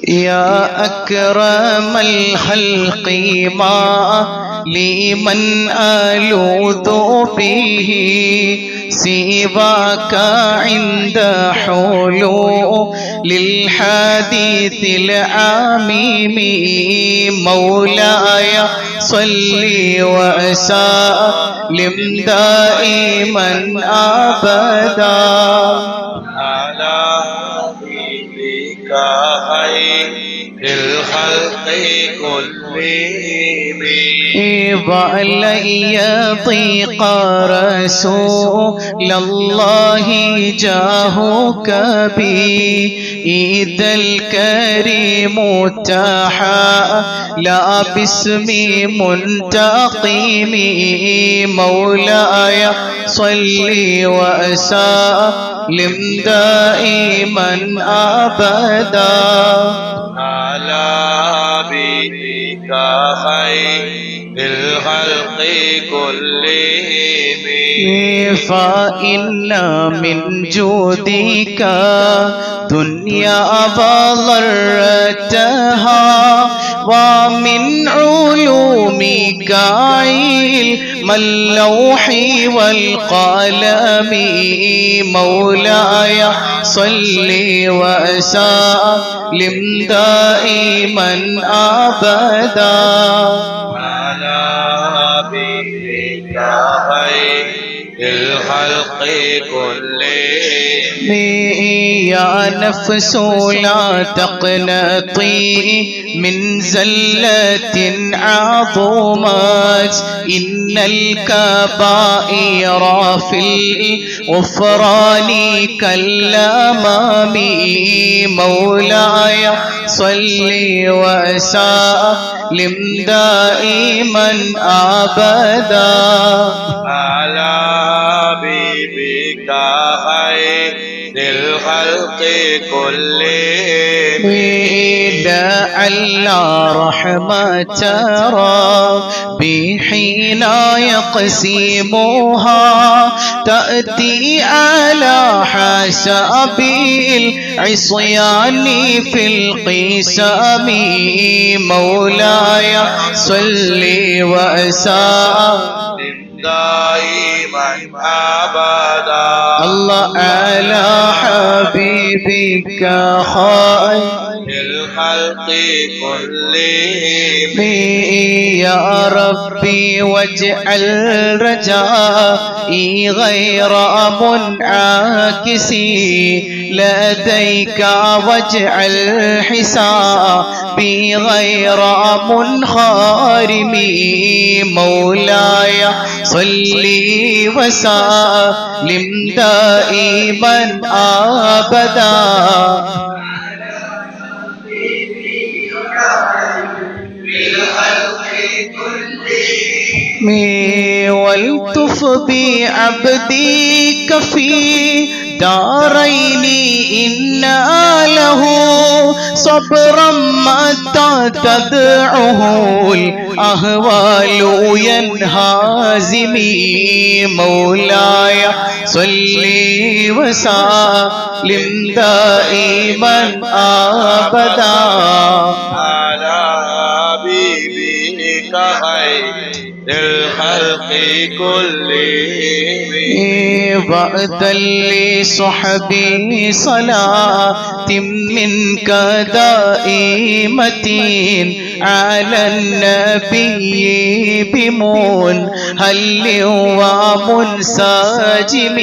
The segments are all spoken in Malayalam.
يا أكرم الخلق ما لمن ألوذ به سواك عند حلول للحديث العميم مولاي صل وسلم دائما أبدا على حبيبك خير الخلق كلهم وعلي ضيق رسول الله جاهك بي إذا الكريم لا باسم منتقم مولاي صل وسلم دائما أبدا على حبيبك خير الخلق كلهم فإن من جودك دنيا وضرتها ومن علومك علم اللوح والقلم مولاي صل وسلم دائما أبدا على حبيبك خير الخلق كلهم يا نفس لا تقنطي من زلة عظمت إن الكبائر في الغفران كالأمام مولاي صل وسلم دائما أبدا على حبيبك خير الخلق كلهم لعل رحمة ربي حين يقسمها تأتي على حسب العصيان في القسم مولاي صل وسلم دائما أبدا الله على حبيبك خير الخلق كلهم يا ربي واجعل رجائي غير منعكس لديك واجعل حسابي غير منخرم مولاي صل وسلم دائما أبدا والتف بعبدك في دارين إن له صبرا متى تدعه الأهوال ينهزم مولاي صل وسلم دائما أبدا على حبيبك خير الخلق كلهم وأذن لصحبي صلاة منك دائمة على النبي بمنهل ومنسجم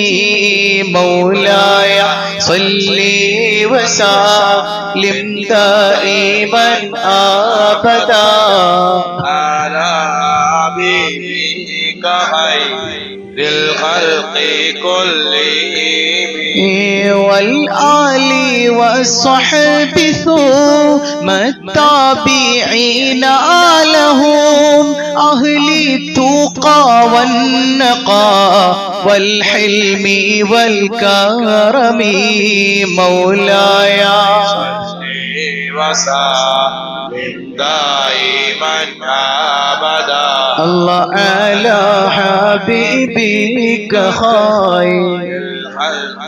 مولاي صل وسلم دائما أبدا على حبيبك خير الخلق كلهم والآل والصحب ثم التابعين لهم أهل التقى والنقى والحلم والكرم مولاي وسلم دائما أبدا الله على حبيبك خير الخلق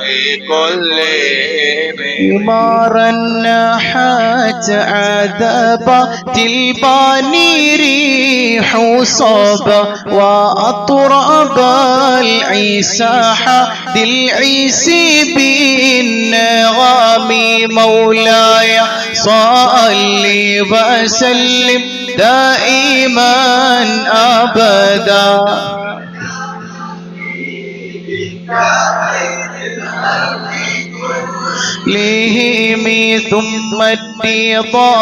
كلهم حمارا نحت عذبات الباني ريح صبا وأطرب العيسى حد العيس بالنغام مولاي صل وسلم دائما أبدا لهم ثم الرضا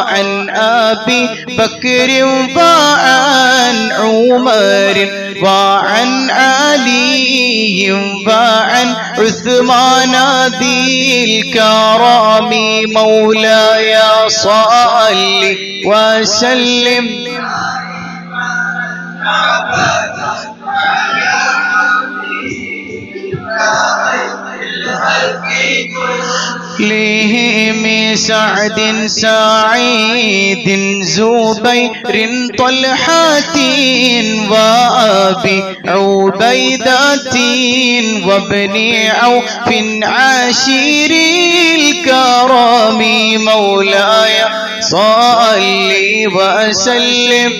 عن أبي بكر وعن عمر وعن علي وعن عثمان ذي الكرام مولاي صل وسلم لهم سعد سعيد زبير طلحة وأبي عبيدة وابن عوف عاشر الكرام مولاي صل وسلم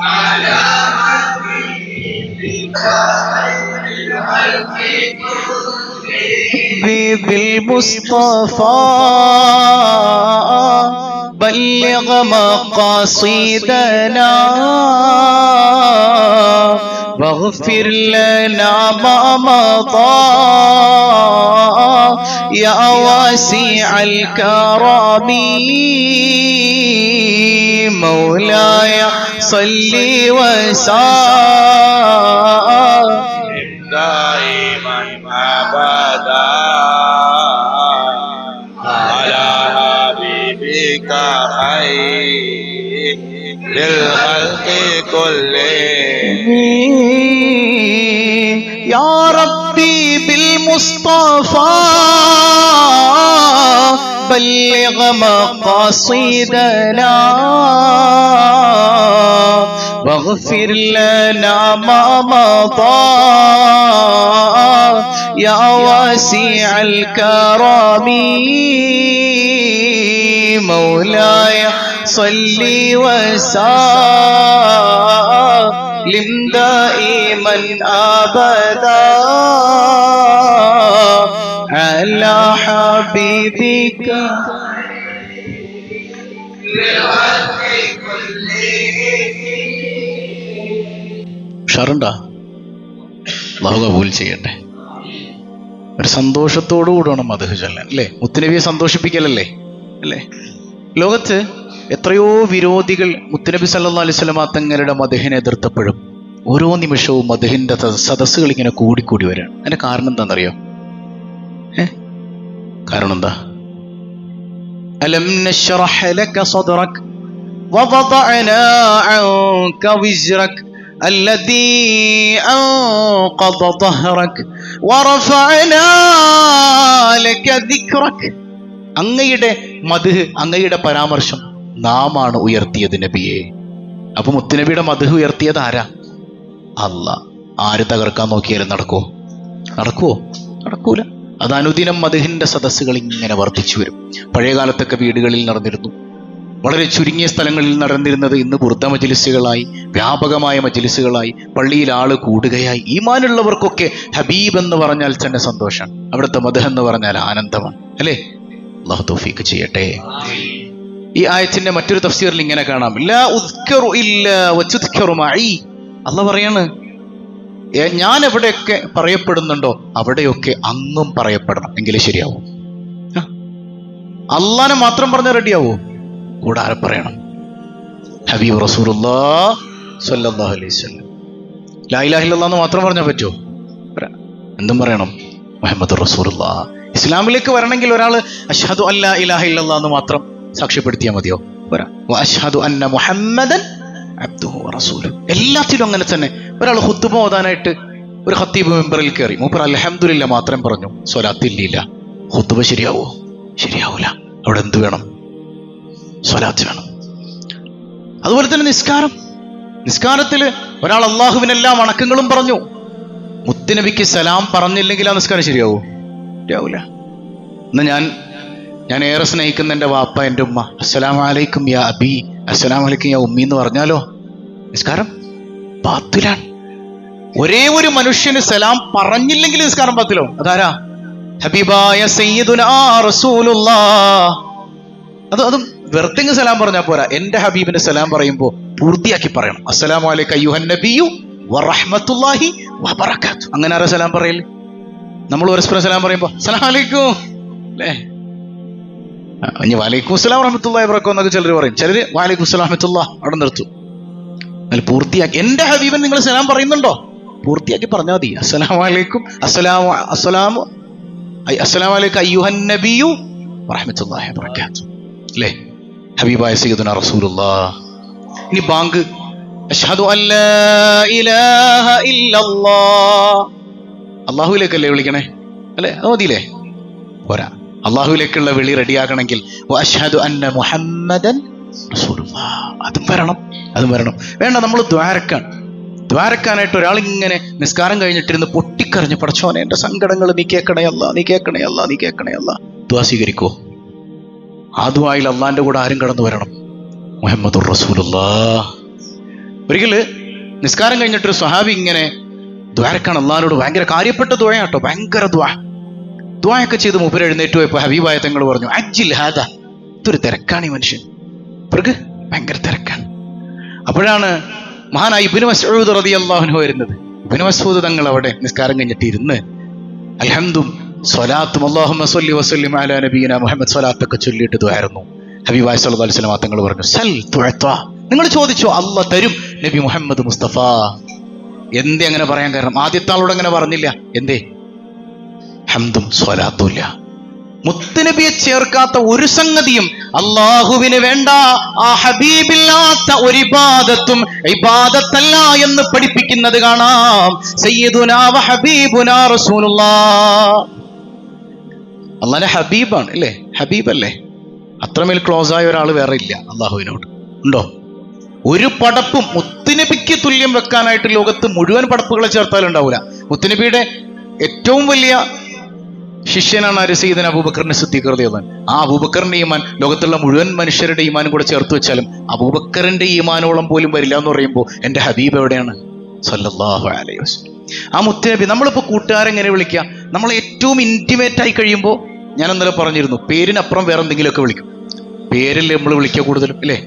على بالمصطفى بلغ مقاصدنا واغفر لنا ما مضى يا واسع الكرم مولاي صل وسلم دائما أبدا على حبيبك خير للخلق كلهم يا ربي بالمصطفى بلغ مقاصدنا واغفر لنا ما مضى يا واسع الكرم مولاي صل وسلم دائما أبدا على حبيبك ഷറുണ്ടാ അല്ലാഹു കബൂൽ ചെയ്യട്ടെ. ഒരു സന്തോഷത്തോടു കൂടിയാണ് മദ്ഹ് ചൊല്ലാൻ അല്ലേ? മുത്തുനബിയെ സന്തോഷിപ്പിക്കലല്ലേ അല്ലേ? ലോകത്ത് എത്രയോ വിരോധികൾ മുത്തുനബി സല്ലല്ലാഹു അലൈഹി വസല്ലമ തങ്ങളുടെ മദ്ഹിനെ എതിർത്തപ്പോഴും ഓരോ നിമിഷവും മദ്ഹിന്റെ സദസ്സുകൾ ഇങ്ങനെ കൂടിക്കൂടി വരാണ്. അതിന്റെ കാരണം എന്താണെന്നറിയോ? കാരണം എന്താ? അലം നശ്റഹ് ലക സദ്റക വവദഅനാ അൻക വിസ്റക الذي أنقض ظهرك ورفعنا لك ذكرك. അങ്ങയുടെ മദ്ഹ്, അങ്ങയുടെ പരാമർശം നാമാണ് ഉയർത്തിയത് നബിയെ. അപ്പൊ മുത്തുനബിയുടെ മദ്ഹ് ഉയർത്തിയത് ആരാ? അല്ലാഹ്. ആര് തകർക്കാൻ നോക്കിയാലും നടക്കുമോ? നടക്കൂല. അത് അനുദിനം മദ്ഹിന്റെ സദസ്സുകൾ ഇങ്ങനെ വർദ്ധിച്ചു വരും. പഴയ കാലത്തൊക്കെ വീടുകളിൽ നടന്നിരുന്നു. വളരെ ചുരുങ്ങിയ സ്ഥലങ്ങളിൽ നടന്നിരുന്നത് ഇന്ന് ബുർദ മജ്ലിസുകളായി, വ്യാപകമായ മജ്ലിസുകളായി, പള്ളിയിൽ ആള് കൂടുകയായി. ഈമാനുള്ളവർക്കൊക്കെ ഹബീബ് എന്ന് പറഞ്ഞാൽ തന്നെ സന്തോഷമാണ്. അവിടുത്തെ മദ്ഹ് എന്ന് പറഞ്ഞാൽ ആനന്ദമാണ് അല്ലേ? അല്ലാഹു തൗഫീഖ് ചെയ്യട്ടെ. ഈ ആയത്തിന്റെ മറ്റൊരു തഫ്സീറിൽ ഇങ്ങനെ കാണാം, ലാ ഉദ്കറു ഇല്ലാ വതുദ്കറു മഈ. അല്ലാഹു പറയാണ്, ഞാൻ എവിടെയൊക്കെ പറയപ്പെടുന്നുണ്ടോ അവിടെയൊക്കെ അങ്ങും പറയപ്പെടണം, എങ്കിലേ ശരിയാവും. അള്ളാനെ മാത്രം പറഞ്ഞാൽ റെഡിയാവോ? കൂടെ ആരെ പറയണം? ഹബീബ് റസൂലുള്ളാഹി സ്വല്ലല്ലാഹു അലൈഹി വസല്ലം. ലാ ഇലാഹ ഇല്ലല്ലാഹ് എന്ന് മാത്രം പറഞ്ഞാൽ പറ്റുമോ? എന്തും പറയണം, മുഹമ്മദ് റസൂലുള്ളാഹ്. ഇസ്ലാമിലേക്ക് വരണമെങ്കിൽ ഒരാൾ അശ്ഹദു അല്ലാ ഇലാഹ ഇല്ലല്ലാഹ് എന്ന് മാത്രം സാക്ഷ്യപ്പെടുത്തിയാൽ മതിയോ? പോരാ. വഅശ്ഹദു അന്ന മുഹമ്മദൻ അബ്ദുഹു വറസൂലുഹു. എല്ലാത്തിലും അങ്ങനെ തന്നെ. ഒരാൾ ഖുത്ബ ഓതാനായിട്ട് ഒരു ഖത്തീബ് മെമ്പറിൽ കയറി, മൂപ്പർ അൽഹംദുലില്ലാ മാത്രം പറഞ്ഞു, സ്വലാത്തില്ല. ഖുത്ബ ശരിയാവോ? ശരിയാവൂല. അവിടെ എന്ത് വേണം? സ്വലാത്ത് വേണം. അതുപോലെ തന്നെ നിസ്കാരത്തിൽ ഒരാൾ അള്ളാഹുവിനെല്ലാം വണക്കങ്ങളും പറഞ്ഞു, മുത്തുനബിക്ക് സലാം പറഞ്ഞില്ലെങ്കിൽ ആ നിസ്കാരം ശരിയാവൂ? ശരിയാവൂല. എന്നാ ഞാൻ ഏറെ സ്നേഹിക്കുന്ന എൻ്റെ വാപ്പ, എൻ്റെ ഉമ്മ, അസ്സലാമു അലൈക്കും യാ അബി, അസ്സലാമു അലൈക്കും യാ ഉമ്മി എന്ന് പറഞ്ഞാലോ നിസ്കാരം ബാത്തിലാണ്. ഒരേ ഒരു മനുഷ്യന് സലാം പറഞ്ഞില്ലെങ്കിൽ നിസ്കാരം ബാത്തിലാവും. അതാരാ? ഹബീബായ സയ്യിദുനാ റസൂലുള്ളാഹ്. അതും വെറുതെ സലാം പറഞ്ഞാൽ പോരാ. എൻ്റെ ഹബീബിന് സലാം പറയുമ്പോൾ പൂർത്തിയാക്കി പറയണം. അസ്സലാമു അലൈക അയ്യുഹൻ നബിയു വറഹ്മത്തുള്ളാഹി വബറകാതുഹു. അങ്ങനെ ആരാ സലാം പറയല്? നമ്മൾ പരസ്പരം സലാം പറയുമ്പോൾ അസ്സലാമു അലൈക്കും അല്ലേ, വലൈക്കും അസ്സലാം വറഹ്മത്തുള്ളാഹി വബറകാതുഹു എന്നൊക്കെ ചിലർ പറയും. ചിലർ വലൈക്കും അസ്സലാം വറഹ്മത്തുള്ളാഹി അവിടെ നിർത്തും. എന്നാൽ പൂർത്തിയാക്കി എൻ്റെ ഹബീബൻ നിങ്ങൾ സലാം പറയുന്നുണ്ടോ? പൂർത്തിയാക്കി പറഞ്ഞാൽ മതി. അസ്സലാമു അലൈക്കും അസ്സലാമു അലൈക അയ്യുഹൻ നബിയു വറഹ്മത്തുള്ളാഹി വബറകാതുഹു അല്ലേ, ഹബീബായ സയ്യിദുനാ റസൂലുള്ളാഹ്. ഇനി ബാങ്ക് അഷ്ഹദു അല്ലാ ഇലാഹ ഇല്ലല്ലാഹ്, അല്ലാഹുവിലേക്കല്ലേ വിളിക്കണേ അല്ലേ? അത് മതിയില്ലേ? പോരാ. അല്ലാഹുവിലേക്കുള്ള വിളി റെഡിയാക്കണമെങ്കിൽ അഷ്ഹദു അന്ന മുഹമ്മദൻ റസൂലുള്ളാഹ് അതും വരണം. വേണ്ട, നമ്മൾ ദ്വാരക്കാനായിട്ട് ഒരാളിങ്ങനെ നിസ്കാരം കഴിഞ്ഞിട്ടിരുന്ന് പൊട്ടിക്കറിഞ്ഞ് പടച്ചോനെ എൻ്റെ സങ്കടങ്ങൾ നീ കേൾക്കണേ അല്ലാ ദുആ സ്വീകരിക്കോ? ആ ദുആയിൽ അള്ളാന്റെ കൂടെ ആരും കടന്നു വരണം? മുഹമ്മദുർ റസൂലുള്ളാഹ്. ഒരിക്കല് നിസ്കാരം കഴിഞ്ഞിട്ടൊരു സ്വഹാബി ഇങ്ങനെ ദ്വാരക്കാണ് അള്ളാഹിനോട്. ഭയങ്കര കാര്യപ്പെട്ട ദുആയാട്ടോ, ഭയങ്കര ദുആയൊക്കെ ചെയ്ത് മൂപ്പര് എഴുന്നേറ്റ് പോയപ്പോ ഹബീബായ തങ്ങൾ പറഞ്ഞു അജ്ജിൽ ഹാദാ, ഇതൊരു തിരക്കാണ് ഈ മനുഷ്യൻ, ഇവർക്ക് ഭയങ്കര തിരക്കാണ്. അപ്പോഴാണ് മഹാനായ ഇബ്നു മസ്ഊദ് റളിയല്ലാഹു അൻഹു വരുന്നത്. ഇബ്നു മസ്ഊദ് തങ്ങൾ അവിടെ നിസ്കാരം കഴിഞ്ഞിട്ട് ഇരുന്ന് അൽഹംദും സ്വലാത്തും അല്ലാഹുമ്മ സ്വല്ലി വസല്ലിം അലാ നബിയിന മുഹമ്മദ് സ്വലാത്തൊക്കെ ചൊല്ലിയിട്ട് ദുആയിരുന്നു. ഹബീബായ സല്ലല്ലാഹു അലൈഹി വസല്ലം തങ്ങൾ പറഞ്ഞു സൽ തുഅത, നിങ്ങൾ ചോദിച്ചോ അല്ലാഹ് തരും. നബി മുഹമ്മദ് മുസ്തഫ. എന്തേ അങ്ങനെ പറയാൻ കാരണം? ആദ്യത്തെ ആളോട് അങ്ങനെ പറഞ്ഞില്ല. എന്തേ? ഹംദും സ്വലാത്തും ഇല്ല. മുത്തുനബിയെ ചേർക്കാത്ത ഒരു സംഗതിയും അള്ളാഹുവിന് വേണ്ട. ആ ഹബീബില്ലാത്ത ഒരു ഇബാദത്തും ഇബാദത്തല്ല എന്ന് പഠിപ്പിക്കുന്നത് കാണാം. സയ്യിദുനാ വ ഹബീബുനാ റസൂലുള്ളാഹ്. അള്ളാഹുവിന്റെ ഹബീബാണ് അല്ലേ? ഹബീബല്ലേ? അത്രമേൽ ക്ലോസ് ആയ ഒരാൾ വേറെ ഇല്ല അള്ളാഹുവിനോട്. ഉണ്ടോ? ഒരു പടപ്പും മുത്തുനബിക്ക് തുല്യം വെക്കാനായിട്ട് ലോകത്ത് മുഴുവൻ പടപ്പുകളെ ചേർത്താലും ഉണ്ടാവില്ല. മുത്തുനബിയുടെ ഏറ്റവും വലിയ ശിഷ്യനാണ് ആര്? സയ്യിദുനാ അബൂബക്കറിനെ സിദ്ദീഖ് റളിയല്ലാഹു അൻഹു. ആ അബൂബക്കറിന്റെ ഈമാൻ ലോകത്തുള്ള മുഴുവൻ മനുഷ്യരുടെ ഈമാനും കൂടെ ചേർത്ത് വെച്ചാലും അബൂബക്കറിന്റെ ഈമാനോളം പോലും വരില്ല എന്ന് പറയുമ്പോൾ എൻ്റെ ഹബീബ് എവിടെയാണ്? സല്ലല്ലാഹു അലൈഹി വസല്ലം. ആ മുത്തുനബി. നമ്മളിപ്പോൾ കൂട്ടുകാരെങ്ങനെ വിളിക്കുക? നമ്മൾ ഏറ്റവും ഇന്റിമേറ്റ് ആയി കഴിയുമ്പോൾ, ഞാൻ ഇന്നലെ പറഞ്ഞിരുന്നു, പേരിനപ്പുറം വേറെ എന്തെങ്കിലുമൊക്കെ വിളിക്കും. പേരല്ലേ നമ്മൾ വിളിക്കുക കൂടുതലും അല്ലേ?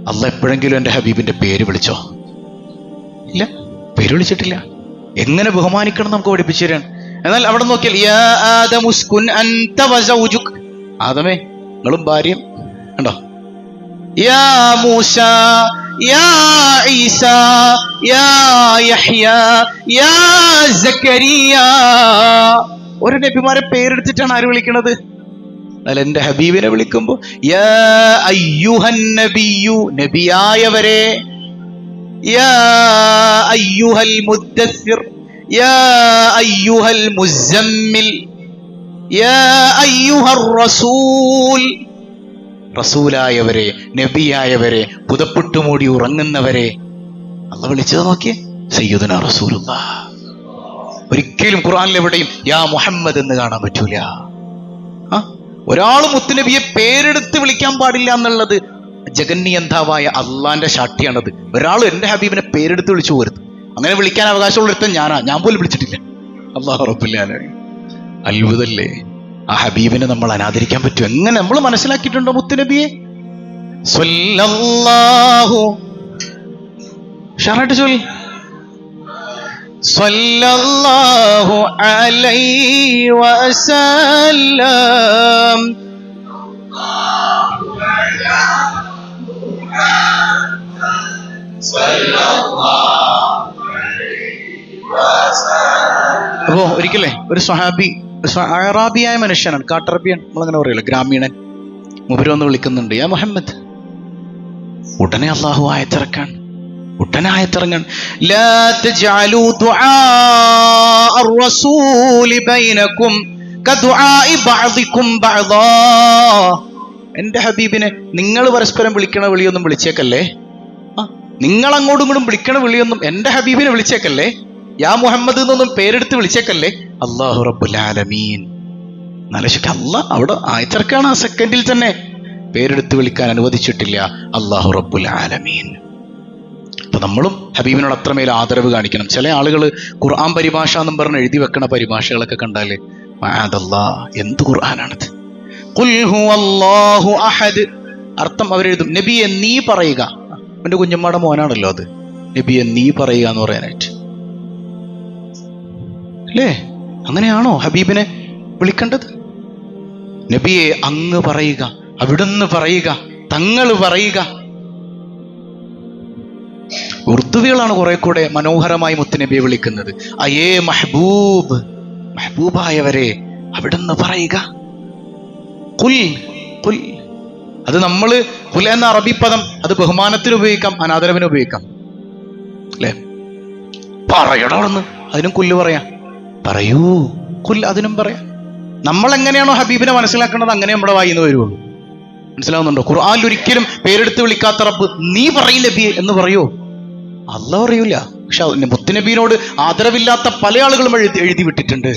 അള്ളാഹ് എപ്പോഴെങ്കിലും എൻ്റെ ഹബീബിന്റെ പേര് വിളിച്ചോ? ഇല്ല, പേര് വിളിച്ചിട്ടില്ല. എങ്ങനെ ബഹുമാനിക്കണം നമുക്ക് പഠിപ്പിച്ചു തരാണ്. എന്നാൽ അവിടെ നോക്കിയാൽ യാ ആദമു ഉസ്കുൻ അൻത വസൗജുക്, ആദമേ നിങ്ങളും ഭാര്യയും കണ്ടോ? യാ മൂസ യാ ഈസ യാ യഹ്യ യാ സക്കരിയ. ഒരു നബിമാരെ പേരെടുത്തിട്ടാണ് ആര് വിളിക്കണത്? എന്നാൽ എൻ്റെ ഹബീബിനെ വിളിക്കുമ്പോ യാ അയ്യുഹൻ നബിയു, നബിയായവരെ, യാ അയ്യുഹൽ മുദ്ദസ്സിർ യാ അയ്യുഹൽ മുസമ്മിൽ യാ അയ്യുഹർ റസൂൽ, റസൂലായവരെ, നബിയായവരെ, പുതപ്പിട്ടുമൂടി ഉറങ്ങുന്നവരെ. അള്ളാഹ് വിളിച്ചത് നോക്കിയേ, സയ്യിദുനാ റസൂലുള്ളാഹ്. ഒരിക്കലും ഖുർആനിൽ എവിടെയും യാ മുഹമ്മദ് എന്ന് കാണാൻ പറ്റൂല. ഒരാൾ മുത്തുനബിയെ പേരെടുത്ത് വിളിക്കാൻ പാടില്ല എന്നുള്ളത് ജഗന്നിയന്താവായ അള്ളാന്റെ ശാഠ്യാണത്. ഒരാൾ എൻ്റെ ഹബീബിനെ പേരെടുത്ത് വിളിച്ചു പോരുത്. അങ്ങനെ വിളിക്കാൻ അവകാശമുള്ളൊരുത്തൻ ഞാൻ പോലും വിളിച്ചിട്ടില്ല. അല്ലാഹു റബ്ബുൽ ആലമീൻ. അത്ഭുതല്ലേ? ആ ഹബീബിനെ നമ്മൾ അനാദരിക്കാൻ പറ്റും? എങ്ങനെ നമ്മൾ മനസ്സിലാക്കിയിട്ടുണ്ടോ മുത്തുനബിയെ? സ്വല്ലല്ലാഹു ഷറായിട്ട് ചൊല്ലി സ്വല്ലല്ലാഹു അലൈഹി വസല്ലം. അപ്പോ ഒരിക്കലേ ഒരു സ്വഹാബി, അറാബിയായ മനുഷ്യനാണ്, കാട്ടറബിയാണ്, നമ്മളങ്ങനെ പറയല്ലോ, ഗ്രാമീണൻ. മൂപ്പര് വന്ന് വിളിക്കുന്നുണ്ട്, യാ മുഹമ്മദ്. ഉടനെ അള്ളാഹു ആയത്തിറക്കാൻ ലാ തജ്അലൂ ദുആ അർ-റസൂലി ബൈനകും കദുആഇ ബഅദികും ബഅദാ. എൻ്റെ ഹബീബിനെ നിങ്ങൾ പരസ്പരം വിളിക്കണ വിളിയൊന്നും വിളിച്ചേക്കല്ലേ. നിങ്ങൾ അങ്ങോട്ടും ഇങ്ങോട്ടും വിളിക്കണ വിളിയൊന്നും എൻ്റെ ഹബീബിനെ വിളിച്ചേക്കല്ലേ. യാ മുഹമ്മദ് എന്നൊന്നും പേരെടുത്ത് വിളിച്ചേക്കല്ലേ, അല്ലാഹു റബ്ബുൽ ആലമീൻ. എന്നാലോചിക്ക, അള്ളാഹ് അവിടെ ആയത്തിറക്കാണ്, ആ സെക്കൻഡിൽ തന്നെ പേരെടുത്ത് വിളിക്കാൻ അനുവദിച്ചിട്ടില്ല, അല്ലാഹു റബ്ബുൽ ആലമീൻ. അപ്പൊ നമ്മളും ഹബീബിനോട് അത്രമേൽ ആദരവ് കാണിക്കണം. ചില ആളുകൾ ഖുർആൻ പരിഭാഷ എന്നും പറഞ്ഞ് എഴുതി വെക്കണ പരിഭാഷകളൊക്കെ കണ്ടാല് മഅദല്ലാഹ്, എന്ത് ഖുർആനാണിത്? ഖുൽ ഹുവല്ലാഹു അഹദ്, അർത്ഥം അവരെഴുതും നബിയെ നീ പറയുക. എന്റെ കുഞ്ഞമ്മയുടെ മോനാണല്ലോ അത്, നബിയെ നീ പറയുക എന്ന് പറയാനായിട്ട് അല്ലേ? അങ്ങനെയാണോ ഹബീബിനെ വിളിക്കേണ്ടത്? നബിയെ അങ്ങ് പറയുക, അവിടുന്ന് പറയുക, തങ്ങൾ പറയുക. ഉറുദുവികളാണ് കുറെ കൂടെ മനോഹരമായി മുത്തുനബിയെ വിളിക്കുന്നത്. അയേ മഹബൂബ്, മഹബൂബായവരെ അവിടുന്ന് പറയുക. കുൽ കുൽ, അത് നമ്മള് കുൽ എന്ന അറബി പദം അത് ബഹുമാനത്തിന് ഉപയോഗിക്കാം, അനാദരവിന് ഉപയോഗിക്കാം അല്ലെ? പറയണമെന്ന് അതിനും കുല്ല് പറയാം, പറയൂ കുൽ അതിനും പറയാം. നമ്മൾ എങ്ങനെയാണോ ഹബീബിനെ മനസ്സിലാക്കേണ്ടത് അങ്ങനെ നമ്മുടെ വായിന്ന് വരുള്ളൂ. മനസ്സിലാവുന്നുണ്ടോ? ഖുർആനിൽ ഒരിക്കലും പേരെടുത്ത് വിളിക്കാത്ത റബ്ബ് നീ പറയും നബിയെ എന്ന് പറയോ? അല്ലാഹ് പറയൂല. പക്ഷെ മുത്തുനബിയോട് ആദരവില്ലാത്ത പല ആളുകളും എഴുതി വിട്ടിട്ടുണ്ട്.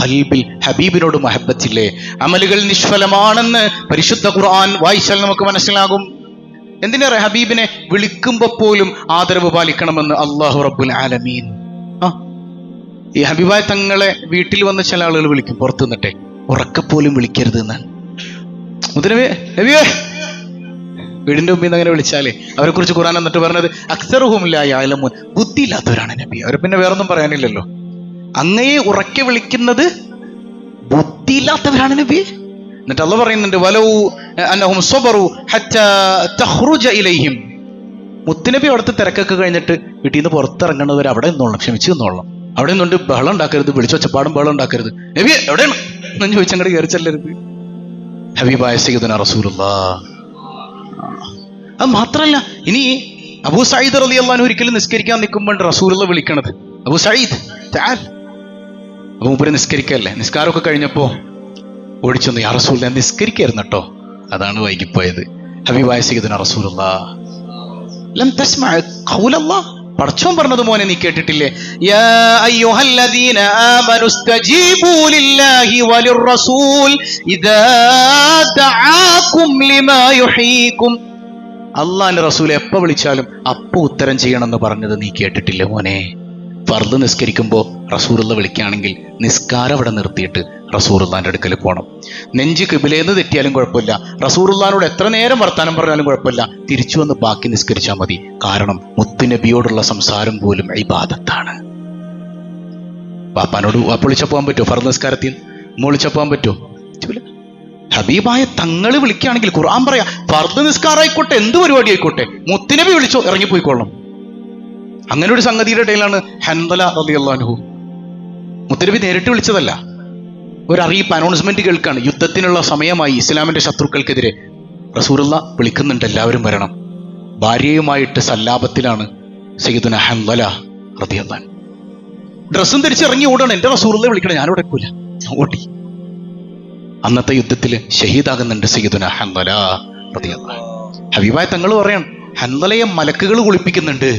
ഖൽബിൽ ഹബീബിനോട് മഹബത്തില്ലേ, അമലുകൾ നിഷ്ഫലമാണെന്ന് പരിശുദ്ധ ഖുർആൻ വായിച്ചാൽ നമുക്ക് മനസ്സിലാകും. എന്തിനേറെ ഹബീബിനെ വിളിക്കുമ്പോ പോലും ആദരവ് പാലിക്കണമെന്ന് അല്ലാഹു റബ്ബുൽ ആലമീൻ. ഈ ഹബീബായ തങ്ങളെ വീട്ടിൽ വന്ന് ചില ആളുകൾ വിളിക്കും, പുറത്തു നിന്നിട്ടെ, ഉറക്കപ്പോലും വിളിക്കരുത് എന്നാണ്. മുത്തുനബിയെ നബിയേ വീടിന്റെ മുമ്പിൽ നിന്ന് അങ്ങനെ വിളിച്ചാലേ അവരെ കുറിച്ച് ഖുർആൻ എന്നിട്ട് പറഞ്ഞത് അക്സറുഹും ലാ യഅലമൂൻ, ബുദ്ധിയില്ലാത്തവരാണ് നബി. അവരെ പിന്നെ വേറൊന്നും പറയാനില്ലല്ലോ. അങ്ങയെ ഉറക്കെ വിളിക്കുന്നത് ബുദ്ധിയില്ലാത്തവരാണ് നബി. എന്നിട്ട് അല്ലാഹ് പറയുന്നുണ്ട് വലൗ അന്നഹും സ്വബറു ഹത്താ തഖ്റുജ ഇലൈഹിം, മുത്തുനബി അവിടുത്തെ തിരക്കൊക്കെ കഴിഞ്ഞിട്ട് വീട്ടിൽ നിന്ന് പുറത്തിറങ്ങുന്നവർ അവിടെ നിന്നോളണം, ക്ഷമിച്ചു നിന്നോളണം. അവിടെ നിന്നുകൊണ്ട് ബഹളം ഉണ്ടാക്കരുത്, വിളിച്ചൊച്ചപ്പാടും ബഹളം ഉണ്ടാക്കരുത്. നബി എവിടെയാണ് എന്ന് ചോദിച്ചങ്ങോട്ട് കയറി ചെല്ലരുത്. ഹബീബായ സയ്യിദുനാ റസൂലുള്ളാഹ്. അത് മാത്രല്ല, ഇനി അബൂ സഈദ് റളിയല്ലാഹു അൻഹു ഒരിക്കലും നിസ്കരിക്കാൻ നിൽക്കുമ്പോൾ റസൂലുള്ളാഹ് വിളിക്കണത് അബൂ സഈദ് തആൽ. അപ്പൊ മൂപ്പര് നിസ്കരിക്കല്ലേ, നിസ്കാരമൊക്കെ കഴിഞ്ഞപ്പോ ഓടിച്ചൊന്ന് യാ റസൂലുള്ളാഹ് നിസ്കരിക്കായിരുന്നു കേട്ടോ, അതാണ് വൈകിപ്പോയത്. ഹബീബായ സയ്യിദുനാ റസൂലുള്ളാഹ് ലം തസ്മഅ ഖൗലല്ലാഹ്, പടച്ചോൻ പറഞ്ഞത് മോനെ നീ കേട്ടിട്ടില്ലേ? യാ അയ്യുഹല്ലദീന ആമനു സ്തജീബൂ ലില്ലാഹി വലിർറസൂൽ ഇദാ ദഅാകും ലിമാ യുഹീകും. അള്ളാന്റെ റസൂൽ എപ്പോ വിളിച്ചാലും അപ്പോ ഉത്തരം ചെയ്യണമെന്ന് പറഞ്ഞത് നീ കേട്ടിട്ടില്ലേ മോനെ? ഫർദ് നിസ്കരിക്കുമ്പോൾ റസൂലുള്ള വിളിക്കുകയാണെങ്കിൽ നിസ്കാരം അവിടെ നിർത്തിയിട്ട് റസൂലുള്ളാന്റെ അടുക്കൽ പോകണം. നെഞ്ച് കിബിലേന്ന് തെറ്റിയാലും കുഴപ്പമില്ല, റസൂലുള്ളാനോട് എത്ര നേരം വർത്താനം പറഞ്ഞാലും കുഴപ്പമില്ല, തിരിച്ചു വന്ന് ബാക്കി നിസ്കരിച്ചാൽ മതി. കാരണം മുത്തുനബിയോടുള്ള സംസാരം പോലും ഇബാദത്താണ്. വാപ്പാനോട് വാപ്പ വിളിച്ചാൽ പോകാൻ പറ്റുമോ? ഫർദ് നിസ്കാരത്തിൽ വിളിച്ചാൽ പോകാൻ പറ്റുമോ? ഹബീബായ തങ്ങള് വിളിക്കുകയാണെങ്കിൽ ഖുർആൻ പറയാ ഫർദ് നിസ്കാരം ആയിക്കോട്ടെ, എന്ത് പരിപാടി ആയിക്കോട്ടെ, മുത്തുനബി വിളിച്ചോ ഇറങ്ങിപ്പോയിക്കൊള്ളണം. അങ്ങനെ ഒരു സംഗതിയുടെ ഇടയിലാണ് ഹൻദല റളിയല്ലാഹു അൻഹു. മുത്തുനബി നേരിട്ട് വിളിച്ചതല്ല, ഒരു അറിയിപ്പ്, അനൗൺസ്മെന്റ് കേൾക്കാണ്. യുദ്ധത്തിനുള്ള സമയമായി, ഇസ്ലാമിന്റെ ശത്രുക്കൾക്കെതിരെ റസൂലുള്ളാഹ് വിളിക്കുന്നുണ്ട്, എല്ലാവരും വരണം. ഭാര്യയുമായിട്ട് സല്ലാപത്തിലാണ് സയ്യിദുനാ ഹൻദല റളിയല്ലാഹു അൻഹു. ഡ്രസ്സും ധരിച്ച് ഇറങ്ങി ഓടാണ്, എന്റെ റസൂലുള്ളാഹെ വിളിക്കണം, ഞാൻ ഓടക്കൂല, ഓടി. അന്നത്തെ യുദ്ധത്തിൽ ഷഹീദാകുന്നുണ്ട് സയ്യിദുനാ ഹൻദല റളിയല്ലാഹു അൻഹു. ഹബീബായ തങ്ങൾ പറയാണ് ഹൻദലയെ മലക്കുകൾ കുളിപ്പിക്കുന്നുണ്ട്.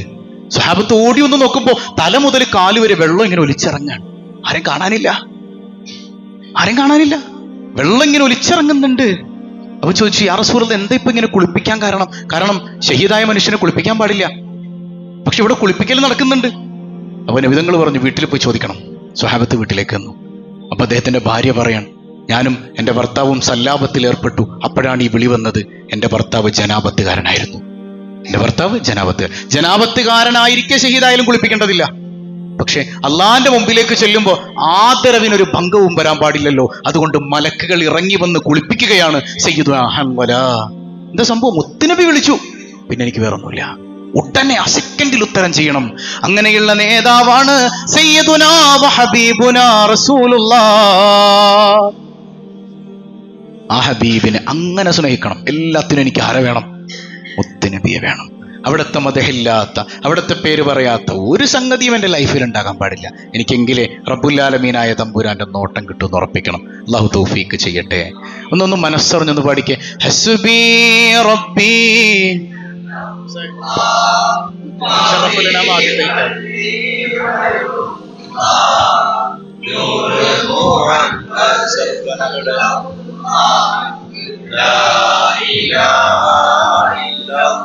സ്വഹാബത്ത് ഓടി ഒന്ന് നോക്കുമ്പോ തല മുതൽ കാല് വരെ വെള്ളം ഇങ്ങനെ ഒലിച്ചിറങ്ങാണ്. ആരും കാണാനില്ല, വെള്ളം ഇങ്ങനെ ഒലിച്ചിറങ്ങുന്നുണ്ട്. അപ്പൊ ചോദിച്ചു യാ റസൂലല്ലാഹ് എന്താ ഇപ്പൊ ഇങ്ങനെ കുളിപ്പിക്കാൻ കാരണം ഷഹീദായ മനുഷ്യനെ കുളിപ്പിക്കാൻ പാടില്ല, പക്ഷെ ഇവിടെ കുളിപ്പിക്കൽ നടക്കുന്നുണ്ട്. അപ്പൊ നബി തങ്ങൾ പറഞ്ഞു വീട്ടിൽ പോയി ചോദിക്കണം. സ്വഹാബത്ത് വീട്ടിലേക്ക് വന്നു. അപ്പൊ അദ്ദേഹത്തിന്റെ ഭാര്യ പറയാണ് ഞാനും എൻ്റെ ഭർത്താവും സല്ലാപത്തിൽ ഏർപ്പെട്ടു. അപ്പോഴാണ് ഈ വിളി വന്നത്. എൻ്റെ ഭർത്താവ് ജനാപത്തുകാരനായിരുന്നു. എൻ്റെ ഭർത്താവ് ജനാപത്തുകാരനായിരിക്കെ ഷഹീദായാലും കുളിപ്പിക്കേണ്ടതില്ല. പക്ഷെ അള്ളാന്റെ മുമ്പിലേക്ക് ചെല്ലുമ്പോൾ ആദരവിനൊരു ഭംഗവും വരാൻ പാടില്ലല്ലോ. അതുകൊണ്ട് മലക്കുകൾ ഇറങ്ങി വന്ന് കുളിപ്പിക്കുകയാണ് സയ്യിദുനാ ഹൻദല. എന്താ സംഭവം? മുത്തുനബി വിളിച്ചു, പിന്നെ എനിക്ക് വേറൊന്നുമില്ല, ഉടനെ ആ സെക്കൻഡിൽ ഉത്തരം ചെയ്യണം. അങ്ങനെയുള്ള നേതാവാണ് സയ്യിദുനാ വഹബീബുനാ റസൂലുള്ളാഹ്. ആ ഹബീബിനെ അങ്ങനെ സ്നേഹിക്കണം. എല്ലാത്തിനും എനിക്ക് ആരെ വേണം? മുത്തുനബിയെ വേണം. അവിടുത്തെ മദഹില്ലാത്ത, അവിടുത്തെ പേര് പറയാത്ത ഒരു സംഗതിയും എൻ്റെ ലൈഫിൽ ഉണ്ടാകാൻ പാടില്ല. എനിക്കെങ്കിലേ റബ്ബുൽ ആലമീനായ തമ്പുരാന്റെ നോട്ടം കിട്ടുമെന്ന് ഉറപ്പിക്കണം. അല്ലാഹു തൗഫീക്ക് ചെയ്യട്ടെ. ഒന്നൊന്ന് മനസ്സറിഞ്ഞൊന്ന് പാടിക്കേ. ഹസ്ബി റബ്ബി ഷറഫുൽ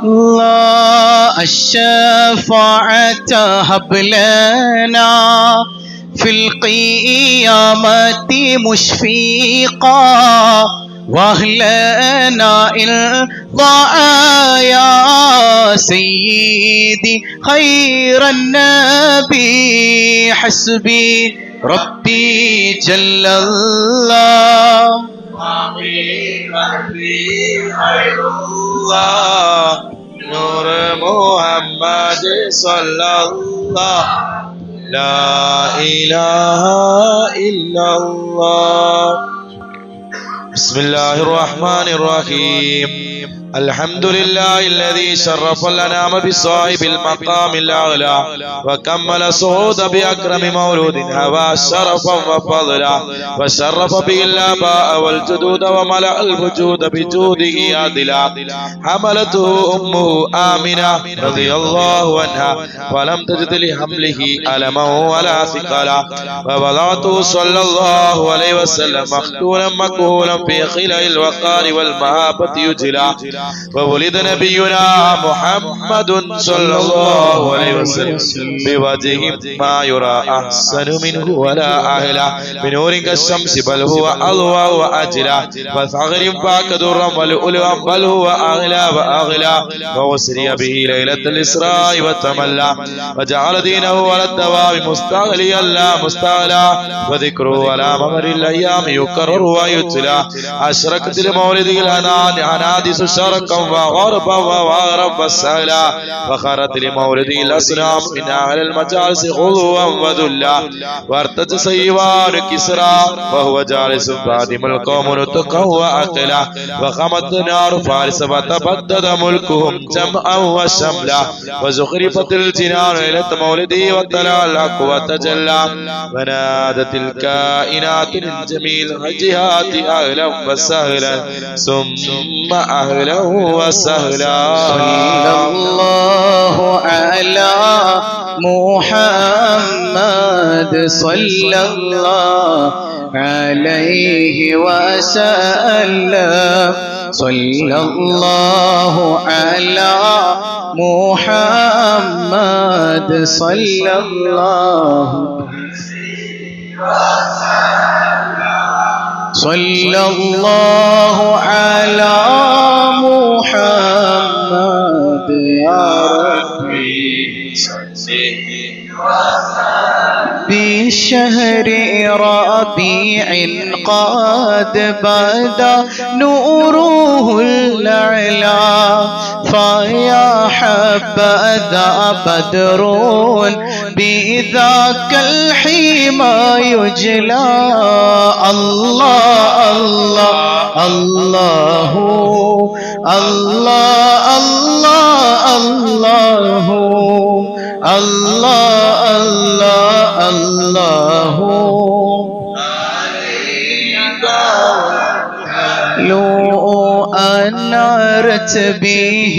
الله الشفاعة هب لنا في القيامة مشفيقا واهلنا إن ضاع يا سيدي خير النبي حسبي ربي جل الله خير الله نور محمد صلى الله لا إله إلا الله. بسم الله الرحمن الرحيم. الحمد لله الذي شرف الأنام بصاحب المقام الأعلى وكمل صعود بأكرم مولود هوى شرفا وفضلا وشرف به الآباء والجدود وملأ الوجود بجوده عادلا. حملته أمه آمنة رضي الله عنها ولم تجد لحمله ألما ولا ثقلا ووضعته صلى الله عليه وسلم مختونا مكهولا في خلع الوقار والمهابة يجلا. وولد نبينا محمد صلى الله عليه وسلم بوجه ما يرى أحسن منه ولا أهلا بنور كالشمس بل هو أضوى وأجلى وثغر فاك درا ولؤلؤا بل هو أغلى وأغلى. وأسري به ليلة الإسراء والتملى وجعل دينه على الدوام مستغليا لا مستغلى وذكره على ممر الأيام يكرر ويتلى. أشركت لمولد الأنادس شرقا وغربا وغربا سهلا وخرت لمولده الأصنام من أهل المجالس غلوا وذلا. وارتج سيوان كسرى وهو جالس فادم القوم نطقا وأقلا. وخمت نار فارس وتبدد ملكهم جمعا وشملا. وزخرفت الجنان ليلة مولده وطلع الحق وتجلى. ونادت الكائنات للجميل الجهات أهلا وسهلا ثم أهلا وسهلا. صلى الله على محمد صلى الله عليه وسلم. صلى الله على محمد صلى الله صلى الله على محمد يا ربي بشهر ربيع قد بدا نوره الأعلى فيا حبذا بدر بذاك الحمى يجلى. الله الله الله الله الله الله الله الله لو أنارت به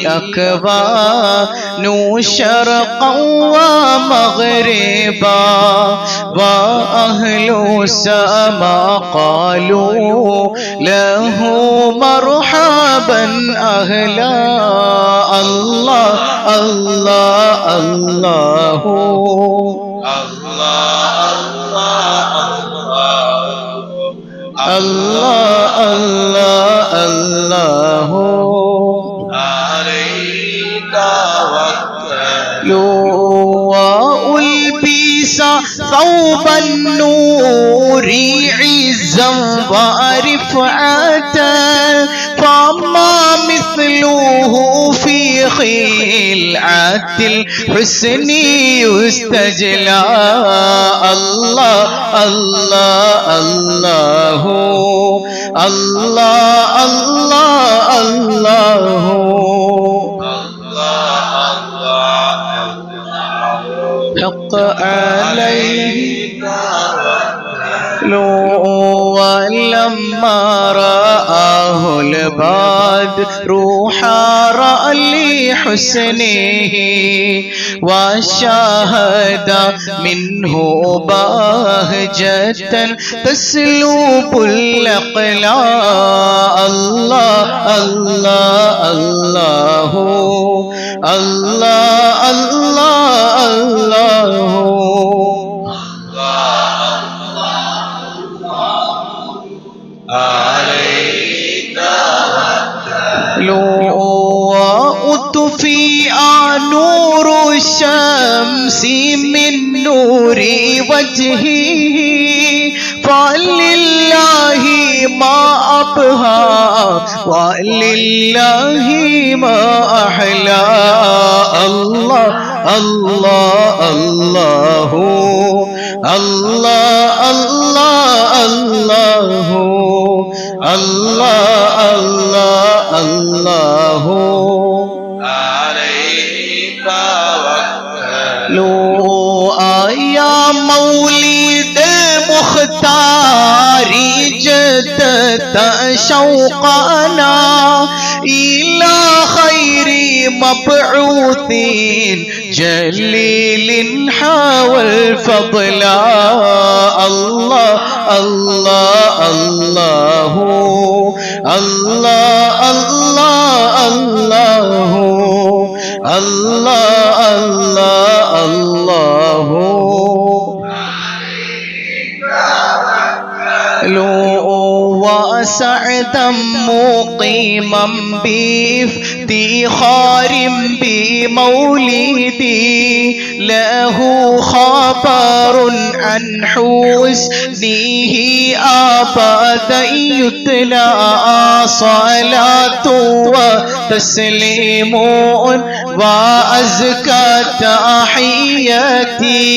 الأكوان شرقا ومغربا وأهل السماء قالوا له مرحبا أهلا. الله الله الله الله الله الله عليك وكلوا وألبس ثوب النور عزا ورفعة فما مثله في خلعة الحسن يستجلى. الله الله الله الله الله حق عليه ولم لما رآه البدر حار لحسنه وشاهد منه بهجة تسلب الأقلاء الله الله الله الله الله الله عليك وأطفئ نور الشمس من نور وجهه فلله ما أبهى ولله ما أحلى الله الله الله الله الله الله الله الله الله عليك وكلوا يا مولد المختار جدت شوقنا إلى خير مبعوث جليل حوى الفضل الله الله الله الله الله الله الله الله الله وسعدا مقيما بافتخار بمولدي له خبر عن حسنه أبدا يتلى صلاة وتسليم وأزكى تحياتي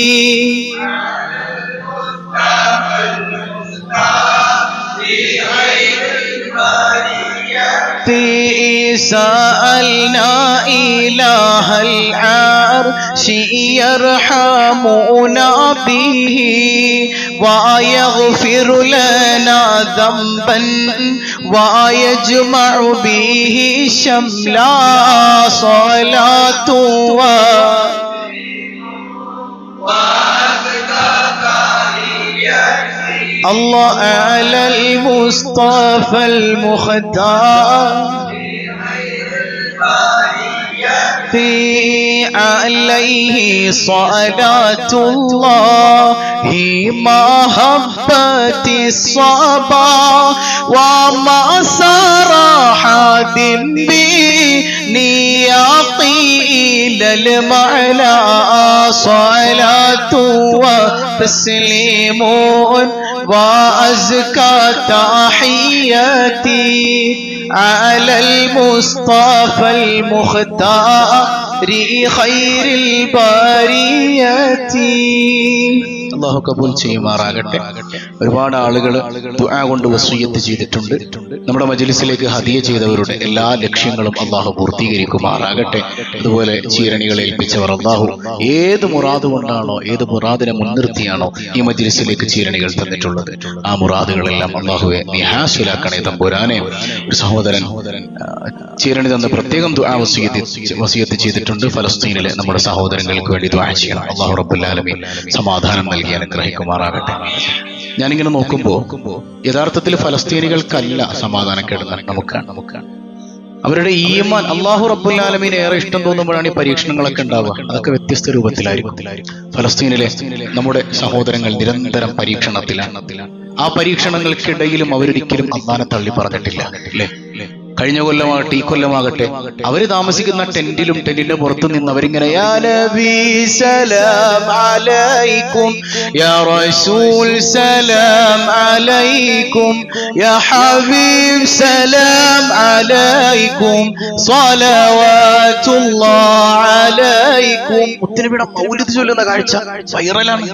سألنا إله العرش يرحمنا به ويغفر لنا ذنبا ويجمع به شملا صلاة الله على المصطفى المختار عليه صلاة الله محبة الصبا وما سار حاد بنياطي إلى المعنى صلاة وتسليم وأزكى تحياتي على المصطفى المختار خير البريات. അല്ലാഹു കബൂൽ ചെയ്യുമാറാകട്ടെ. ഒരുപാട് ആളുകൾ ദുആ കൊണ്ട് വസിയ്യത്ത് ചെയ്തിട്ടുണ്ട്. നമ്മുടെ മജ്ലിസിലേക്ക് ഹദിയ ചെയ്തവരുടെ എല്ലാ ലക്ഷ്യങ്ങളും അല്ലാഹു പൂർത്തീകരിക്കുമാറാകട്ടെ. അതുപോലെ ചീരണികളെ ഏൽപ്പിച്ചവർ അല്ലാഹു ഏത് മുറാദ് കൊണ്ടാണോ ഏത് മുറാദിനെ മുൻനിർത്തിയാണോ ഈ മജ്ലിസിലേക്ക് ചീരണികൾ തന്നിട്ടുള്ളത് ആ മുറാദുകളെല്ലാം അല്ലാഹുവെ നീ ഹാസിലാക്കണേ തമ്പുരാനെ. ഒരു സഹോദരൻ ചീരണി തന്ന പ്രത്യേകം ദുആ വസിയ്യത്ത് ചെയ്തിട്ടുണ്ട്. ഫലസ്തീനിലെ നമ്മുടെ സഹോദരങ്ങൾക്ക് വേണ്ടി ദുആ ചെയ്യണം. അല്ലാഹു റബ്ബുൽ ആലമീൻ സമാധാനം നൽകി അനുഗ്രഹിക്കുമാറാകട്ടെ. ഞാനിങ്ങനെ നോക്കുമ്പോൾ യഥാർത്ഥത്തിൽ ഫലസ്തീനികൾക്കല്ല സമാധാനക്കേട് നമുക്കാണ്. അവരുടെ ഈമാൻ അല്ലാഹു റബ്ബുൽ ആലമീൻ ഏറെ ഇഷ്ടം തോന്നുമ്പോഴാണ് ഈ പരീക്ഷണങ്ങളൊക്കെ ഉണ്ടാവുക. അതൊക്കെ വ്യത്യസ്ത രൂപത്തിലായിരിക്കും. ഫലസ്തീനിലെ നമ്മുടെ സഹോദരങ്ങൾ നിരന്തരം പരീക്ഷണത്തിലാണ്. ആ പരീക്ഷണങ്ങൾക്കിടയിലും അവരൊരിക്കലും അല്ലാഹനെ തള്ളി പറഞ്ഞിട്ടില്ല അല്ലേ? കഴിഞ്ഞ കൊല്ലമാകട്ടെ ഈ കൊല്ലമാകട്ടെ അവര് താമസിക്കുന്ന ടെന്റിന്റെ പുറത്തു നിന്ന് അവരിങ്ങനെ യാ നബി സലാം അലൈക്കും യാ റസൂൽ സലാം അലൈക്കും യാ ഹബീബ് സലാം അലൈക്കും സ്വലവാതുല്ലാഹി അലൈക്കും. മുത്തുനബിയുടെ മൗലിദ് ചൊല്ലുന്ന കാഴ്ച വൈറലാണ്.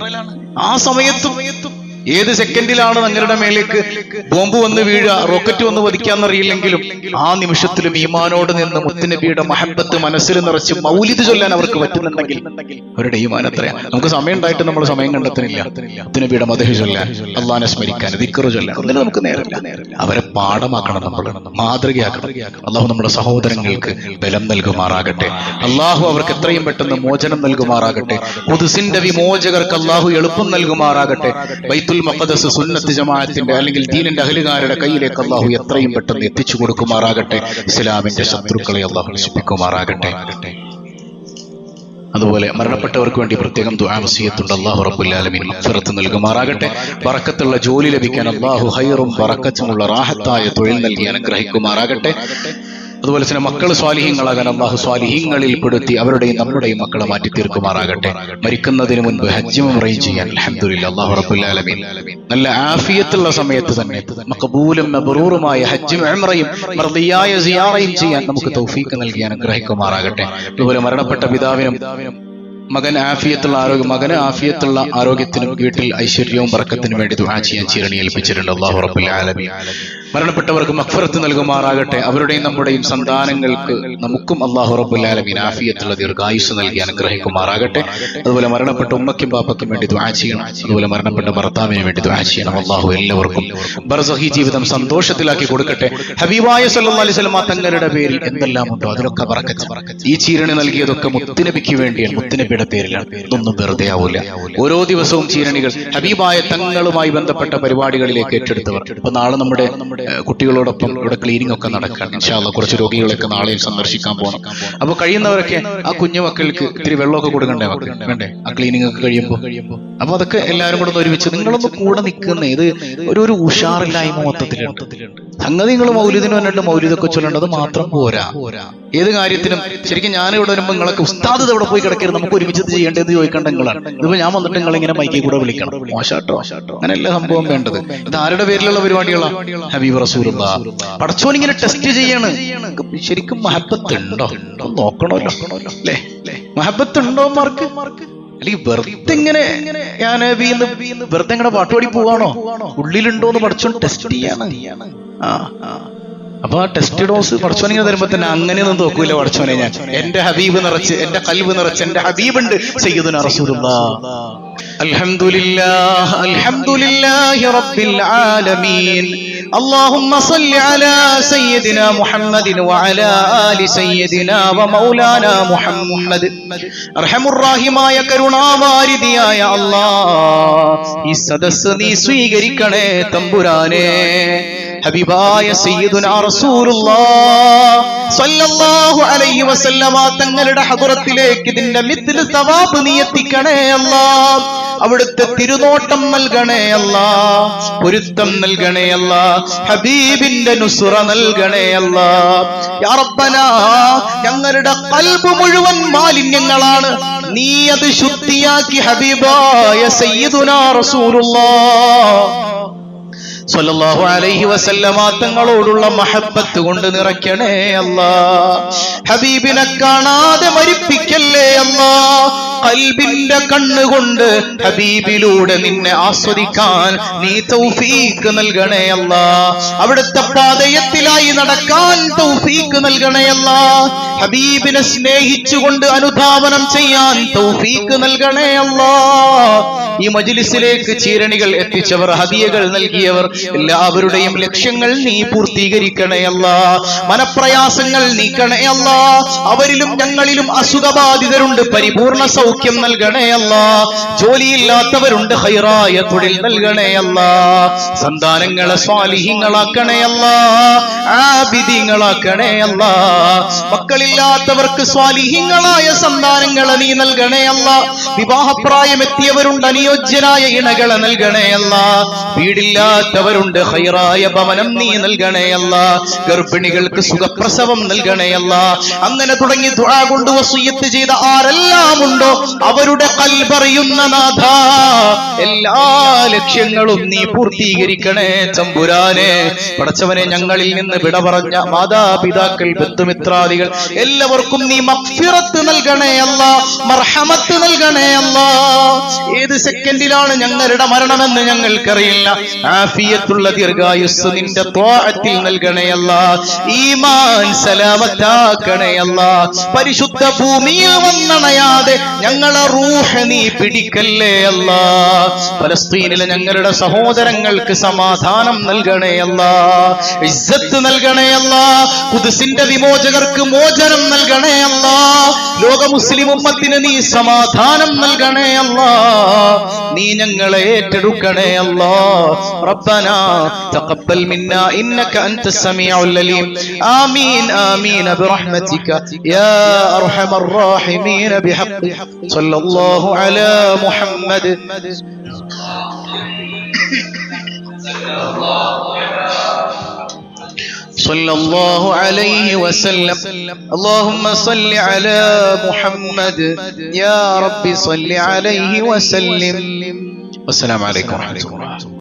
ആ സമയത്തും ഏത് സെക്കൻഡിലാണ് നിങ്ങളുടെ മേലേക്ക് ബോംബ് വന്ന് വീഴുക, റോക്കറ്റ് വന്ന് വധിക്കാന്നറിയില്ലെങ്കിലും ആ നിമിഷത്തിലും ഈമാനോട് നിന്ന് മുത്തുനബിയുടെ മഹബത്ത് മനസ്സിൽ നിറച്ച് മൗലിദ് ചൊല്ലാൻ അവർക്ക് പറ്റുന്നുണ്ടെങ്കിൽ അവരുടെ ഈമാൻ എത്രയാണ്. നമുക്ക് സമയം ഉണ്ടായിട്ട് നമ്മൾ സമയം കണ്ടെത്തുന്നില്ല മുത്തുനബിയുടെ മദ്ഹ് ചൊല്ലാൻ, അള്ളാഹിനെ സ്മരിക്കാൻ, ദിക്ർ ചൊല്ലാൻ. അതിന് നമുക്ക് നേരമില്ല. അവരെ പാഠമാക്കണം, നമ്മൾ മാതൃകയാക്കണം. അള്ളാഹു നമ്മുടെ സഹോദരങ്ങൾക്ക് ബലം നൽകുമാറാകട്ടെ. അള്ളാഹു അവർക്ക് എത്രയും പെട്ടെന്ന് മോചനം നൽകുമാറാകട്ടെ. ഖുദ്സിന്റെ വിമോചകർക്ക് അള്ളാഹു എളുപ്പം നൽകുമാറാകട്ടെ. ബൈത്തുൽ മഖ്ദസ് സുന്നത്ത് ജമാഅത്തിന്റെ അല്ലെങ്കിൽ ദീനിന്റെ അഹ്ലുകാരുടെ കയ്യിലേക്ക് അള്ളാഹു എത്രയും പെട്ടെന്ന് എത്തിച്ചു കൊടുക്കുമാറാകട്ടെ. ഇസ്ലാമിന്റെ ശത്രുക്കളെ അള്ളാഹു നശിപ്പിക്കുമാറാകട്ടെ. അതുപോലെ മരണപ്പെട്ടവർക്ക് വേണ്ടി പ്രത്യേകം ദുആ വസിയത്തുണ്ട്. അല്ലാഹു റബ്ബുൽ ആലമീൻ മഗ്ഫിറത്ത് നൽകുമാറാകട്ടെ. ബറക്കത്തുള്ള ജോലി ലഭിക്കാൻ അല്ലാഹു ഖൈറും ബറക്കത്തുമുള്ള റാഹത്തായ തൊഴിൽ നൽകി അനുഗ്രഹിക്കുമാറാകട്ടെ. അതുപോലെ തന്നെ മക്കൾ സ്വാലിഹീങ്ങളാകാൻ അല്ലാഹു സ്വാലിഹീങ്ങളിൽ പെടുത്തി അവരുടെയും നമ്മുടെയും മക്കളെ മാറ്റി തീർക്കുമാറാകട്ടെ. മരിക്കുന്നതിന് മുൻപ് ഹജ്ജും ഉംറയും ചെയ്യാൻ അൽഹംദുലില്ലാഹ് അല്ലാഹു റബ്ബുൽ ആലമീൻ നല്ല ആഫിയത്തുള്ള സമയത്ത് തന്നെ മഖബൂലും മബ്റൂറുമായ ഹജ്ജും ഉംറയും മർദിയായ സിയാറയും ചെയ്യാൻ നമുക്ക് തൗഫീഖ് നൽകി അനുഗ്രഹിക്കുമാറാകട്ടെ. അതുപോലെ മരണപ്പെട്ട പിതാവിനും മകന് ആഫിയത്തുള്ള ആരോഗ്യത്തിനും വീട്ടിൽ ഐശ്വര്യവും ബറക്കത്തിനും വേണ്ടി ദുആ ചെയ്യാൻ ചീരണി ഏൽപ്പിച്ചിട്ടുണ്ട്. അല്ലാഹു റബ്ബുൽ ആലമീൻ മരണപ്പെട്ടവർക്ക് മഗ്ഫിറത്ത് നൽകുമാറാകട്ടെ. അവരുടെയും നമ്മുടെയും സന്താനങ്ങൾക്ക് നമുക്കും അല്ലാഹു റബ്ബുൽ ആലമീൻ ആഫിയത്തുള്ള ദീർഘായുസ്സ് നൽകി അനുഗ്രഹിക്കുമാറാകട്ടെ. അതുപോലെ മരണപ്പെട്ട ഉമ്മയ്ക്കും ബാപ്പയ്ക്കും വേണ്ടി ദുആ ചെയ്യണം. അതുപോലെ മരണപ്പെട്ട ഭർത്താവിന് വേണ്ടി ദുആ ചെയ്യണം. അല്ലാഹു എല്ലാവർക്കും ബർസഖി ജീവിതം സന്തോഷത്തിലാക്കി കൊടുക്കട്ടെ. ഹബീബായ സല്ലല്ലാഹു അലൈഹി വസല്ലം തങ്ങളുടെ പേരിൽ എന്തെല്ലാം ഉണ്ടോ അതിലൊക്കെ ബറക്കത്ത്. ഈ ചീരണി നൽകിയതൊക്കെ മുത്തുനബിക്ക് വേണ്ടിയാണ്, മുത്തുനബിയുടെ പേരിലാണ്. ഇതൊന്നും വെറുതെ ആവൂല. ഓരോ ദിവസവും ചീരണികൾ ഹബീബായ തങ്ങളുമായി ബന്ധപ്പെട്ട പരിപാടികളിലേക്ക് ഏറ്റെടുത്തവർ. ഇപ്പൊ നാളെ നമ്മുടെ കുട്ടികളോടൊപ്പം ഇവിടെ ക്ലീനിങ് ഒക്കെ നടക്കാൻ ഇൻഷാ അല്ലാഹ്. കുറച്ച് രോഗികളൊക്കെ നാളെയും സന്ദർശിക്കാൻ പോകണം. അപ്പൊ കഴിയുന്നവരൊക്കെ ആ കുഞ്ഞു മക്കൾക്ക് ഇത്തിരി വെള്ളമൊക്കെ കൊടുക്കണ്ടേ, വേണ്ടേ ആ ക്ലീനിങ് ഒക്കെ കഴിയുമ്പോൾ. അപ്പൊ അതൊക്കെ എല്ലാവരും കൂടെ ഒന്ന് ഒരുമിച്ച് നിങ്ങളൊന്ന് കൂടെ നിൽക്കുന്ന ഇത് ഒരു ഉഷാറില്ലായ്മ മൊത്തത്തിലുണ്ട്. സംഗതി നിങ്ങൾ മൗലിദിന് വന്നിട്ട് മൗലിദൊക്കെ ചൊല്ലേണ്ടത് മാത്രം പോരാ. ഏത് കാര്യത്തിനും ശരിക്കും ഞാനിവിടെ വരുമ്പോൾ നിങ്ങളൊക്കെ ഉസ്താദ് ഇവിടെ പോയി കിടക്കരുത്, നമുക്ക് ഒരുമിച്ച് ചെയ്യേണ്ടത് ചോദിക്കേണ്ട നിങ്ങളാണ്. ഇതിപ്പോ ഞാൻ വന്നിട്ട് നിങ്ങൾ ഇങ്ങനെ മൈക്കിൽ കൂടെ വിളിക്കണം, മോശാട്ടോ. അങ്ങനെയല്ല സംഭവം വേണ്ടത്. ഇത് ആരുടെ പേരിലുള്ള പരിപാടികളാ? ഹബീബ് റസൂലുള്ളാഹ്. പടച്ചോൻ ഇങ്ങനെ ടെസ്റ്റ് ചെയ്യാണ്, ശരിക്കും മഹബത്ത് ഉണ്ടോ നോക്കണമല്ലോ അല്ലേ? മഹബത്ത് ഉണ്ടോ മാർക്ക്? അല്ലെങ്കിൽ വെറുതെ ഇങ്ങനെ ഞാൻ വെറുതെ ഇങ്ങനെ പാട്ടുപാടി പോവാണോ? ഉള്ളിലുണ്ടോന്ന് പടച്ചോൻ ടെസ്റ്റ് ചെയ്യാണ്. അപ്പൊ ആ ടെസ്റ്റ് ഡോസ് പടച്ചോനിങ്ങനെ തരുമ്പോ തന്നെ അങ്ങനെയൊന്നും നോക്കൂല പടച്ചോനെ. ഞാൻ എന്റെ ഹബീബ് നിറച്ച്, എന്റെ ഖൽബ് നിറച്ച് എന്റെ ഹബീബുണ്ട് സയ്യിദുനാ റസൂലുള്ളാഹ്. അൽഹംദുലില്ലാഹ് അൽഹംദുലില്ലാഹി റബ്ബിൽ ആലമീൻ. اللهم صل على سيدنا محمد وعلى آل سيدنا ومولانا محمد. അർഹമുർ റഹീമായ കരുണാവാരിധിയായ അല്ലാഹ്, ഈ സദസ്സ് നീ സ്വീകരിക്കണേ തമ്പുരാനെ. ഹബീബായ സയ്യിദുനാ റസൂലുള്ളാഹ് സ്വല്ലല്ലാഹു അലൈഹി വസല്ലമ തങ്ങളുടെ ഹദ്റത്തിലേക്ക് ഇതിന്റെ മിത്ല സവാബ് നീ എത്തിക്കണേ അല്ലാഹ്. അവിടുത്തെ തിരുനോട്ടം നൽകണേ അല്ലാഹ്, പൊരുത്തം നൽകണേ അല്ലാഹ്, ഹബീബിന്റെ നുസ്റ നൽകണേ അല്ലാഹ്. യാ റബ്ബനാ, ഞങ്ങളുടെ ഖൽബ് മുഴുവൻ മാലിന്യങ്ങളാണ്, നീ അത് ശുദ്ധിയാക്കി ഹബീബായ സയ്യിദുനാ റസൂലുള്ളാഹ് സ്വല്ലല്ലാഹു അലൈഹി വസല്ലമ തങ്ങളോടുള്ള മഹബ്ബത്ത് കൊണ്ട് നിറയ്ക്കണേ അല്ലാഹ്. ഹബീബിനെ കാണാതെ മരിപ്പിക്കല്ലേ അല്ലാഹ്. ഖൽബിന്റെ കണ്ണുകൊണ്ട് ഹബീബിലൂടെ നിന്നെ ആസ്വദിക്കാൻ നീ തൗഫീഖ് നൽകണേ അല്ലാഹ്. അവിടുത്തെ പാദയത്തിലായി നടക്കാൻ തൗഫീഖ് നൽകണേ അല്ലാഹ്. ഹബീബിനെ സ്നേഹിച്ചുകൊണ്ട് അനുധാവനം ചെയ്യാൻ തൗഫീഖ് നൽകണേ അല്ലാഹ്. ഈ മജ്ലിസിലേക്ക് ചീരണികൾ എത്തിച്ചവർ, ഹദിയകൾ നൽകിയവർ എല്ലാവരുടെയും ലക്ഷ്യങ്ങൾ നീ പൂർത്തീകരിക്കണേ അല്ലാഹ്. മനപ്രയാസങ്ങൾ നീക്കണേ അല്ലാഹ്. അവരിലും ഞങ്ങളിലും അസുഖബാധിതരുണ്ട്, പരിപൂർണ സൗഖ്യം നൽകണേ അല്ലാഹ്. ജോലിയില്ലാത്തവരുണ്ട്, ഖൈറായ തൊഴിൽ നൽകണേ അല്ലാഹ്. സന്താനങ്ങളെ സ്വാലിഹീങ്ങളാക്കണേ അല്ലാഹ്, ആബിദീങ്ങളാക്കണേ അല്ലാഹ്. മക്കളില്ലാത്തവർക്ക് സ്വാലിഹീങ്ങളായ സന്താനങ്ങളെ നീ നൽകണേ അല്ലാഹ്. വിവാഹപ്രായമെത്തിയവരുണ്ട്, അനുയോജ്യനായ ഇണകളെ നൽകണേ അല്ലാഹ്. വീടില്ലാത്തവരുണ്ട്, ഖൈറായ ഭവനം നീ നൽകണേ അല്ലാഹ്. ഗർഭിണികൾക്ക് സുഖപ്രസവം നൽകണേ അല്ലാഹ്. അങ്ങനെ തുടങ്ങി ദുആ കൊണ്ട് വസിയ്യത്ത് ചെയ്ത ആരെല്ലാം ഉണ്ടോ അവരുടെ ഖൽബറിയുന്ന നാഥ, എല്ലാ ലക്ഷ്യങ്ങളും നീ പൂർത്തീകരിക്കണേ തമ്പുരാനെ. പടച്ചവനെ, ഞങ്ങളിൽ നിന്ന് വിട പറഞ്ഞ മാതാപിതാക്കൾ, ബന്ധുമിത്രാദികൾ എല്ലാവർക്കും നീ മഗ്ഫിറത്ത് നൽകണേ അല്ലാ, മർഹമത്ത് നൽകണേ അല്ലാ. ഏത് സെക്കൻഡിലാണ് ഞങ്ങളുടെ മരണമെന്ന് ഞങ്ങൾക്കറിയില്ല. ആഫിയത്തുള്ള ദീർഘായുസ് നിന്റെ ത്വാഅത്തിൽ നൽകണേ അല്ലാ. ഈമാൻ സലാമത്താക്കണേ അല്ലാ. പരിശുദ്ധ ഭൂമിയിൽ വന്നണയാതെ ഞങ്ങളെ റൂഹ് നീ പിടിക്കല്ലേ അല്ലാ. ഫലസ്തീനിലെ ഞങ്ങളുടെ സഹോദരങ്ങൾക്ക് സമാധാനം നൽകണേ അല്ലാ, ഇസ്സത്ത് നൽകണേ അല്ലാ. ഖുദ്സിന്റെ വിമോചകർക്ക് മോചനം നൽകണേ അല്ലാ. ലോക മുസ്ലിം ഉമ്മത്തിന് നീ സമാധാനം നൽകണേ അല്ലാ. നീ ഞങ്ങളെ ഏറ്റെടുക്കണേ അല്ലാ. റബ്ബനാ തഖബ്ബൽ മിന്നാ ഇന്നക അൻതസ് സമീഉൽ അലീം. ആമീൻ ആമീൻ ബിറഹ്മതിക യാ അർഹമർ റാഹിമീൻ ബിഹഖ് സല്ലല്ലാഹു അലാ മുഹമ്മദ് صلى الله عليه وسلم. اللهم صل على محمد يا رب صل عليه وسلم. والسلام عليكم ورحمة الله.